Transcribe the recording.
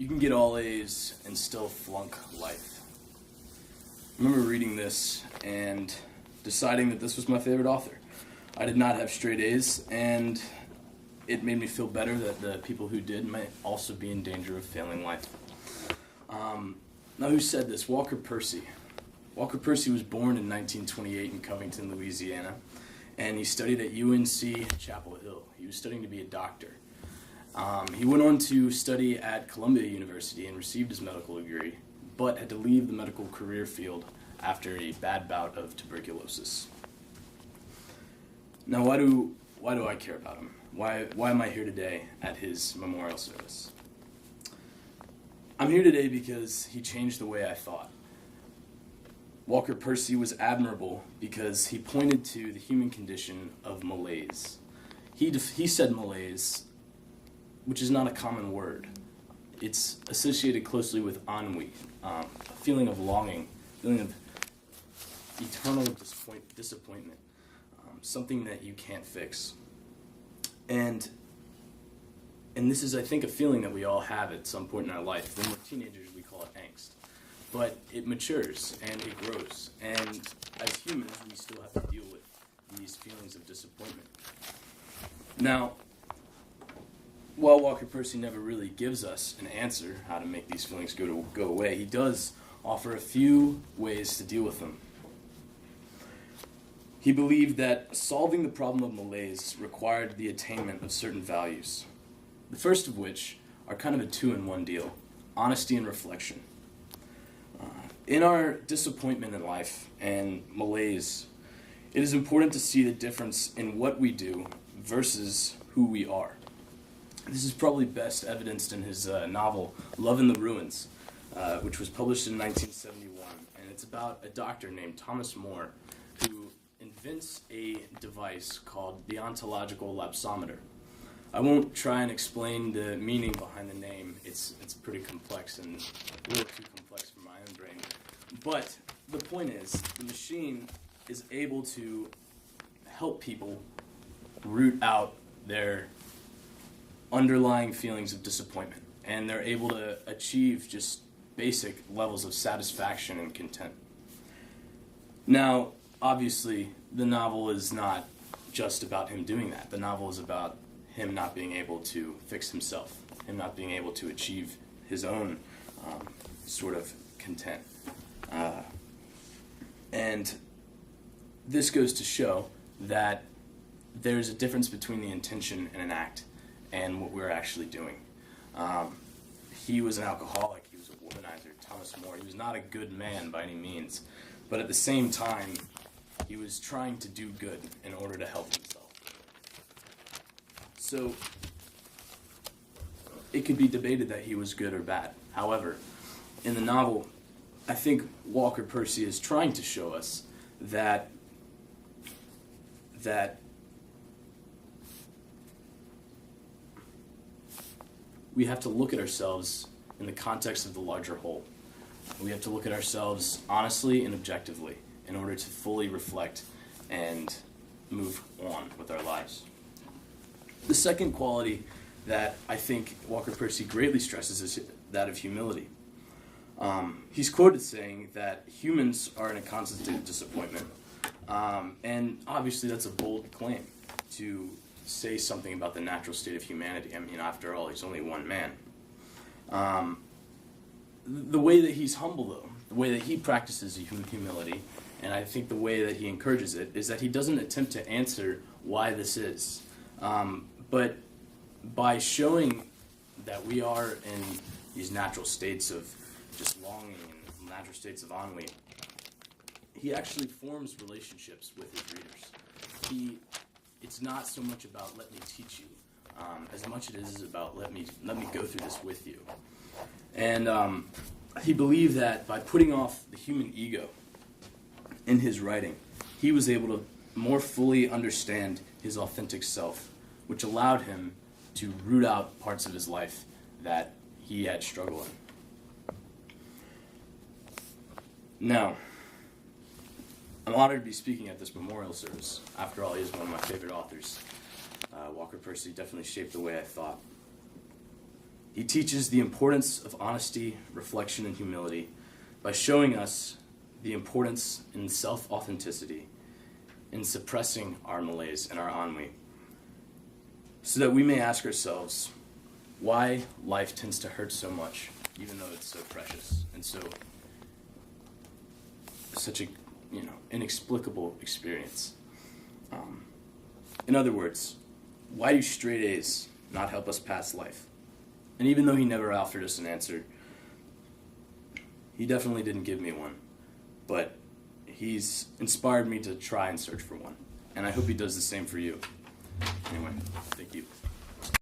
You can get all A's and still flunk life. I remember reading this and deciding that this was my favorite author. I did not have straight A's, and it made me feel better that the people who did might also be in danger of failing life. Now, who said this? Walker Percy. Walker Percy was born in 1928 in Covington, Louisiana, and he studied at UNC Chapel Hill. He was studying to be a doctor. He went on to study at Columbia University and received his medical degree, but had to leave the medical career field after a bad bout of tuberculosis. Now, why do I care about him? Why am I here today at his memorial service? I'm here today because he changed the way I thought. Walker Percy was admirable because he pointed to the human condition of malaise. He said malaise, which is not a common word. It's associated closely with ennui, a feeling of longing, feeling of eternal disappointment, something that you can't fix. And this is, I think, a feeling that we all have at some point in our life. When we're teenagers, we call it angst. But it matures and it grows. And as humans, we still have to deal with these feelings of disappointment. Now, while Walker Percy never really gives us an answer how to make these feelings go away, he does offer a few ways to deal with them. He believed that solving the problem of malaise required the attainment of certain values. The first of which are kind of a two-in-one deal: honesty and reflection. In our disappointment in life and malaise, it is important to see the difference in what we do versus who we are. This is probably best evidenced in his novel, Love in the Ruins, which was published in 1971. And it's about a doctor named Thomas More who invents a device called the ontological lapsometer. I won't try and explain the meaning behind the name. It's pretty complex and a little too complex for my own brain. But the point is, the machine is able to help people root out their underlying feelings of disappointment, and they're able to achieve just basic levels of satisfaction and content. Now, obviously, the novel is not just about him doing that. The novel is about him not being able to fix himself, him not being able to achieve his own sort of content. And this goes to show that there's a difference between the intention in an act and what we're actually doing. He was an alcoholic, he was a womanizer, Thomas More. He was not a good man by any means, but at the same time, he was trying to do good in order to help himself. So, it could be debated that he was good or bad. However, in the novel, I think Walker Percy is trying to show us that we have to look at ourselves in the context of the larger whole. We have to look at ourselves honestly and objectively in order to fully reflect and move on with our lives. The second quality that I think Walker Percy greatly stresses is that of humility. He's quoted saying that humans are in a constant state of disappointment. And obviously that's a bold claim to say something about the natural state of humanity. I mean, after all, he's only one man. The way that he's humble, though, the way that he practices humility, and I think the way that he encourages it, is that he doesn't attempt to answer why this is. But by showing that we are in these natural states of just longing and natural states of ennui, he actually forms relationships with his readers. It's not so much about let me teach you, as much as it is about let me go through this with you. And he believed that by putting off the human ego in his writing, he was able to more fully understand his authentic self, which allowed him to root out parts of his life that he had struggled in. Now, I'm honored to be speaking at this memorial service. After all, he is one of my favorite authors. Walker Percy definitely shaped the way I thought. He teaches the importance of honesty, reflection, and humility by showing us the importance in self-authenticity, in suppressing our malaise and our ennui, so that we may ask ourselves why life tends to hurt so much, even though it's so precious and such a inexplicable experience. In other words, why do straight A's not help us pass life? And even though he never offered us an answer, he definitely didn't give me one, but he's inspired me to try and search for one, and I hope he does the same for you. Anyway, thank you.